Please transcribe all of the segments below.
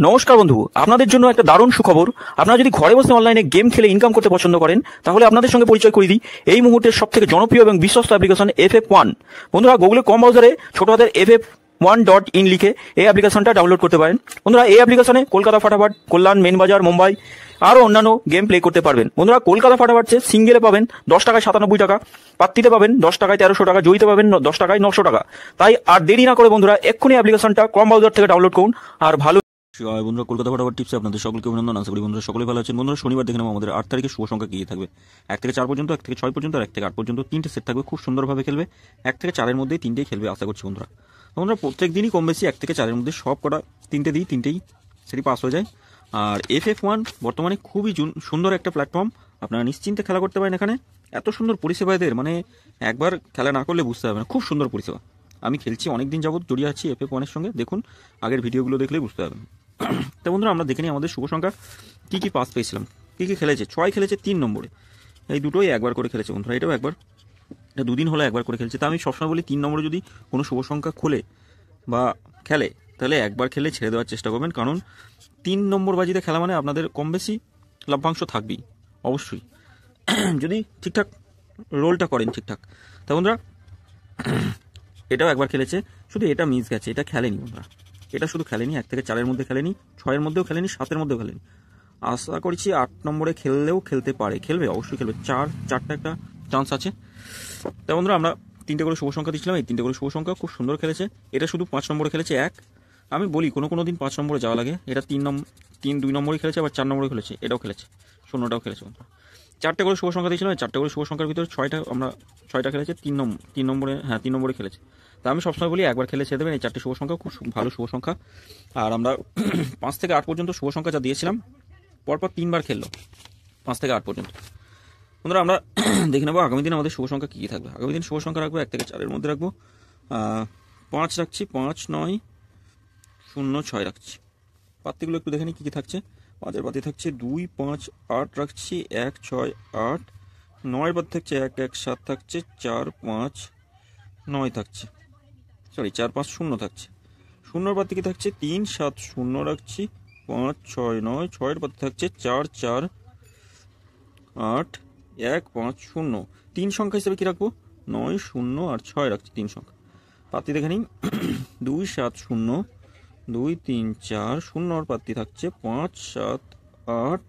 নমস্কার বন্ধু, আপনাদের জন্য একটা দারুণ সুখবর। আপনারা যদি ঘরে বসে অনলাইনে গেম খেলে ইনকাম করতে পছন্দ করেন, তাহলে আপনাদের সঙ্গে পরিচয় করিয়ে দিই এই মুহূর্তের সবথেকে জনপ্রিয় এবং বিশ্বস্ত অ্যাপ্লিকেশন FF1। বন্ধুরা, গুগলে কম ব্রাউজারে ছোট হাতের FF1.in লিখে এই অ্যাপ্লিকেশনটা ডাউনলোড করতে পারেন। বন্ধুরা, এই অ্যাপ্লিকেশনে কলকাতা ফাটাফাট, কল্যাণ, মেন বাজার, মুম্বাই আরও অন্যান্য গেম প্লে করতে পারবেন। বন্ধুরা, কলকাতা ফাটাফাটে সিঙ্গেলে পাবেন 10 টাকায় 97 টাকা, পাত্তিতে পাবেন 10 টাকায় 1300 টাকা, জয়ীতে পাবেন 10 টাকায় 900 টাকা। তাই আর দেরি না করে বন্ধুরা এক্ষুনি অ্যাপ্লিকেশনটা কম ব্রাউজার থেকে ডাউনলোড করুন আর ভালো। বন্ধুরা, কলকাতা ফাটাফাট টিপসে আপনাদের সকলকে অভিনন্দন। আশা করি বন্ধুরা সকলেই ভালো আছেন। বন্ধুরা, শনিবার দেখে নেব আমাদের 8 তারিখে শুভ সংখ্যা কি থাকবে। 1 থেকে 4 পর্যন্ত, 1 থেকে 6 পর্যন্ত আর 1 থেকে 8 পর্যন্ত 3টে সেট থাকবে। খুব সুন্দরভাবে খেলবে। 1 থেকে 4-এর মধ্যেই 3টেই খেলবে আশা করছি বন্ধুরা। বন্ধুরা, প্রত্যেক দিনই কম বেশি 1 থেকে 4-এর মধ্যে সব কটা 3টে দিই, 3টেই সেটি পাস হয়ে যায়। আর FF1 বর্তমানে খুবই সুন্দর একটা প্ল্যাটফর্ম। আপনারা নিশ্চিন্তে খেলা করতে পারেন এখানে। এত সুন্দর পরিষেবা এদের, মানে একবার খেলা না করলে বুঝতে হবে না। খুব সুন্দর পরিষেবা। আমি খেলছি, অনেকদিন যাবত জড়িয়ে আছি FF1-এর সঙ্গে। দেখুন, আগের ভিডিওগুলো দেখলেই বুঝতে হবে। তো বন্ধুরা, আমরা দেখে নিই আমাদের শুভ সংখ্যা কী কী পাস পেয়েছিলাম, কী কী খেলেছে। 6 খেলেছে 3 নম্বরে, এই দুটোই একবার করে খেলেছে বন্ধুরা। এটাও একবার, এটা দুদিন হলো একবার করে খেলছে। তা আমি সবসময় বলি 3 নম্বরে যদি কোনো শুভ সংখ্যা খোলে বা খেলে, তাহলে একবার খেলে ছেড়ে দেওয়ার চেষ্টা করবেন। কারণ 3 নম্বর বাজিতে খেলা মানে আপনাদের কম বেশি লভ্যাংশ থাকবেই অবশ্যই, যদি ঠিকঠাক রোলটা করেন ঠিকঠাক। তা বন্ধুরা, এটাও একবার খেলেছে, শুধু এটা মিস গেছে, এটা খেলেনি বন্ধুরা। এটা শুধু খেলেনি, 1 থেকে 4-এর মধ্যে খেলেনি, 6-এর মধ্যেও খেলেনি, 7-এর মধ্যেও খেলেনি। আশা করছি 8 নম্বরে খেললেও খেলতে পারে, খেলবে অবশ্যই খেলবে। 4টা একটা চান্স আছে। তা বন্ধুরা, আমরা 3টে করে শুভ সংখ্যা দিচ্ছিলাম। এই 3টে করে শুভ সংখ্যা খুব সুন্দর খেলেছে। এটা শুধু 5 নম্বরে খেলেছে 1। আমি বলি কোনো দিন 5 নম্বরে যাওয়া লাগে। এটা 2 নম্বরে খেলেছে, আবার 4 নম্বরে খেলেছে, এটাও খেলেছে, 0টাও খেলেছে বন্ধুরা। 4টে করে শুভ সংখ্যা দিয়েছিলাম। 4টে করে শুভ সংখ্যার ভিতরে 6টা খেলেছে 3 নম্বরে, হ্যাঁ 3 নম্বরে খেলেছে। তা আমি সবসময় বলি একবার খেলে ছেড়ে দেবেন। এই 4টে শুভ সংখ্যা খুব ভালো শুভ সংখ্যা। আর আমরা 5 থেকে 8 পর্যন্ত শুভ সংখ্যা যা দিয়েছিলাম, পরপর 3বার খেললো 5 থেকে 8 পর্যন্ত। বন্ধুরা, আমরা দেখে নেবো আগামী দিন আমাদের শুভ সংখ্যা কী কী থাকবে। আগামী দিন শুভ সংখ্যা রাখবো 1 থেকে 4-এর মধ্যে রাখবো। 5 রাখছি, 5, 9, 0, 6 রাখছি। পাত্তিগুলো একটু দেখে নিই কী কী থাকছে। 5-এর পাতি থাকছে 2, 5, 8 রাখছি, 1, 6, 8। 9-এর পাতি থাকছে 1, 1, 7 থাকছে, 4, 5, 9 থাকছে, 4, 5, 0 থাকছে। 0-এর পাতি কি থাকছে 3, 7, 0 রাখছি, 5, 6, 9। 6-এর পাতি থাকছে 4, 4, 8, 1, 5, 0। 3 সংখ্যা হিসেবে কি রাখবো 9, 0 আর 6 রাখছি 3 সংখ্যা। পাতি দেখে নিন 2, 7, 0, 2, 3, 4। 0-এর পাতি থাকছে 5, 7, 8,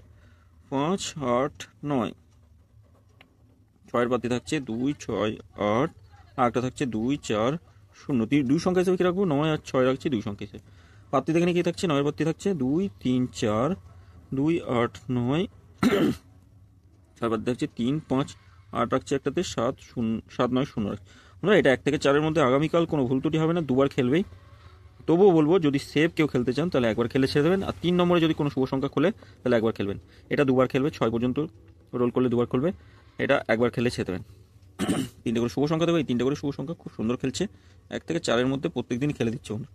5, 8, 9। 6-এর পাতি থাকছে 2, 6, 8। আর একটা থাকছে 2, 4, 0। 2 সংখ্যা হিসেবে কি রাখবো 9 আর 6 রাখছি 2 সংখ্যা হিসেবে। পাত্তি দেখে নিয়ে কি থাকছে 9-এর পাত্তি থাকছে 2, 3, 4, 2, 8, 9। 6-এর পাত্তি থাকছে 3, 5, 8 রাখছে একটাতে, 7, 9, 0 রাখছে। আমরা এটা 1 থেকে 4-এর মধ্যে আগামীকাল কোনো ভুল ত্রুটি হবে না, 2বার খেলবেই। তবুও বলবো, যদি সেভ কেউ খেলতে চান তাহলে একবার খেলে ছেড়ে দেবেন। আর 3 নম্বরে যদি কোনো শুভ সংখ্যা খোলে তাহলে একবার খেলবেন। এটা 2বার খেলবে, 6 পর্যন্ত রোল করলে 2বার খুলবে। এটা একবার খেলে ছেড়ে দেবেন। 3টে করে শুভ সংখ্যা দেবো। এই 3টে করে শুভ সংখ্যা খুব সুন্দর খেলছে। 1 থেকে 4-এর মধ্যে প্রত্যেক দিনই খেলে দিচ্ছে বন্ধু।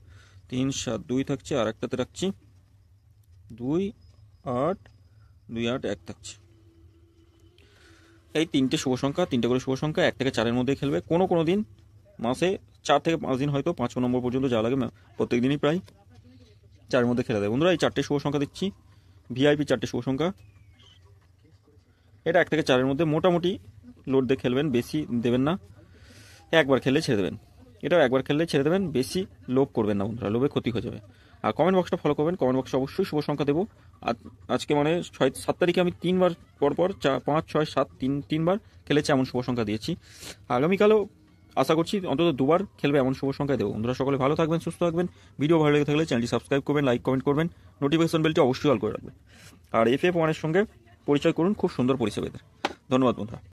3, 7, 2 থাকছে, আর একটাতে রাখছি 2, 8, 2, 8, 1 থাকছে। এই 3টে শুভ সংখ্যা, 3টে করে শুভ সংখ্যা 1 থেকে 4-এর মধ্যে খেলবে। কোনো দিন মাসে 4 থেকে 5 দিন হয়তো 5 নম্বর পর্যন্ত যাওয়া লাগে, প্রত্যেক দিনই প্রায় 4-এর মধ্যে খেলে দেয় বন্ধুরা। এই 4টে শুভ সংখ্যা দিচ্ছি, VIP 4টে শুভ সংখ্যা। এটা 1 থেকে 4-এর মধ্যে মোটামুটি লোড দিয়ে খেলবেন, বেশি দেবেন না, একবার খেললে ছেড়ে দেবেন। এটাও একবার খেললে ছেড়ে দেবেন, বেশি লোভ করবেন না বন্ধুরা, লোভে ক্ষতি হয়ে যাবে। আর কমেন্ট বক্সটা ফলো করবেন, কমেন্ট বক্সে অবশ্যই শুভ সংখ্যা দেবো। আজকে মানে 7 তারিখে আমি 3বার পরপর 4, 5, 6, 7 3বার খেলেছি, এমন শুভ সংখ্যা দিয়েছি। আগামীকালও আশা করছি অন্তত 2বার খেলবে, এমন শুভ সংখ্যা দেবো। বন্ধুরা, সকলে ভালো থাকবেন, সুস্থ থাকবেন। ভিডিও ভালো লেগে থাকলে চ্যানেলটি সাবস্ক্রাইব করবেন, লাইক কমেন্ট করবেন, নোটিফিকেশন বেলটি অবশ্যই অল করে রাখবেন। আর FF1-এর সঙ্গে পরিচয় করুন, খুব সুন্দর পরিষেবা এদের। ধন্যবাদ বন্ধুরা।